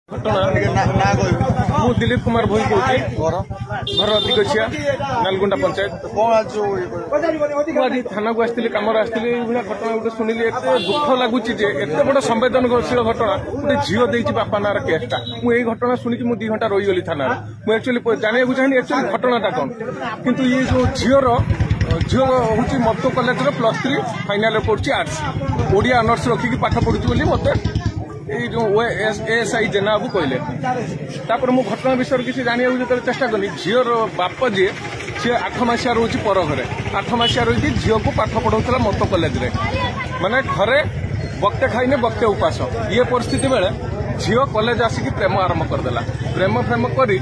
घटना मु दिलीप कुमार भोई कहूँ घर दिगछिया नालगुंडा पंचायत आज थाना को आसती कम आसती घटना गोटे शुणिली एत दुख लगुच एत बड़ संवेदनशील घटना गोटे झील देती बापा नार केसटा मुझे घटना शुणी 2 घंटा रहीगली थाना मुझे एक्चुअली जानू चाहिए एक्चुअली घटनाटा कौन किंतु ये जो झीर झील हूँ मतो कलेज +3 फाइनाल पढ़ी आर्ट्स ओडिया ऑनर्स रखिकी पाठ पढ़ुची मत जो एएसआई जेना बाबू कहले मु घटना विषय किसी जाना जो चेष्टा कली झीर बाप जी सी 8 मासिया रोचे पर घरे 8 मासिया रही झील को पाठ पढ़ाऊला मतो कलेज माने घरे बक्ते खाइने बक्ते उपास ये परिस्थिति बेले झील कलेज आसिक प्रेम आरंभ करदेला प्रेम फ्रेम कर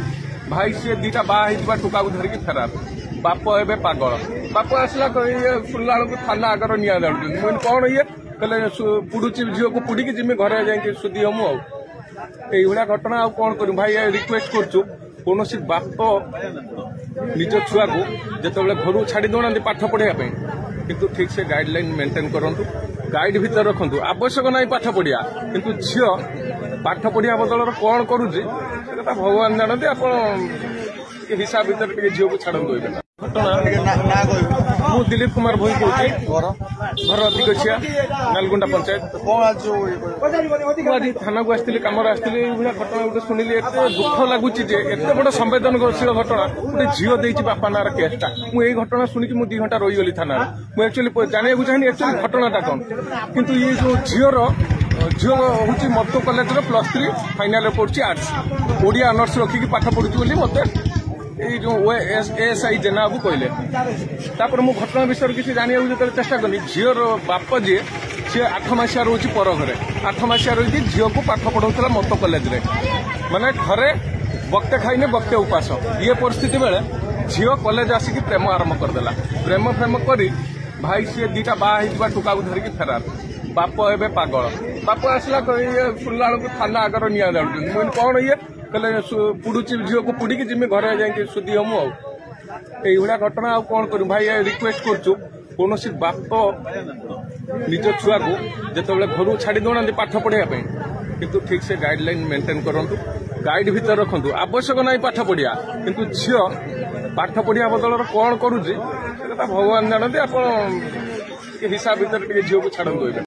भाई सी 2टा बाहा टुका को धरिकी फेरार बाप एवं पागल बाप आसला शुणला बेलू थाना आगर निआ जाऊँ कौन ये कहले पुड़ुची झील को पुड़ी जिमी घर जाए सुधी हमू आईभा घटना आ कौन कर भाई रिक्वेस्ट करुँ कौन बाप निज छुआ को जिते घर छाड़ी दौना पाठ पढ़ाई किंतु ठीक से गाइडलाइन मेंटेन करूँ गाइड भीतर रखु आवश्यक ना पाठ पढ़िया किंतु झील पाठ पढ़िया बदल कौन करुच्ची भगवान जानते आप हिसाब भीतर झील को छाड़ू घटना मु दिलीप कुमार भोई कहूँ घर दिगछिया नालगुंडा पंचायत आज थाना को आसती कम आसती घटना गोटे शुणिली एत दुख लगुच एत बड़ संवेदनशील घटना गोटे झील देती बापा नार केसटा मुझे घटना शुणी 2 घंटा रहीगली थाना मुझे एक्चुअली जानू चाहिए एक्चुअली घटनाटा कौन किंतु ये जो झीर झील हूँ मतो कलेज +3 फाइनाल पढ़ी आर्ट्स ओडिया ऑनर्स रखिकी पाठ पढ़ुची मत जो एएसआई जेना बाबू कहले मु घटना विषय किसी जाना जो चेष्टा कली झीर बाप जी सी 8 मासिया रोचे पर घरे 8 मासिया रही झील को पाठ पढ़ाऊला मतो कलेज माने घरे बक्ते खाइने बक्ते उपास ये परिस्थिति बेले झील कलेज आसिक प्रेम आरंभ करदेला प्रेम फ्रेम कर भाई सी 2टा बाहा टुका को धरिकी फेरार बाप एवं पागल बाप आसला शुणला बेलू थाना आगर निआ जाऊँ कौन ये कहले पुड़ुची झील को पुड़ी जिमी घर जाए सुधी हमू आईभा घटना आ कौन कर भाई रिक्वेस्ट करुँ कौन बाप निज छुआ को जिते घर छाड़ी दौना पाठ पढ़ाई किंतु ठीक से गाइडलाइन मेंटेन करूँ गाइड भीतर रखु आवश्यक ना पाठ पढ़िया किंतु झील पाठ पढ़िया बदल कौन करुच्ची भगवान जानते आप हिसाब भीतर झील को छाड़ू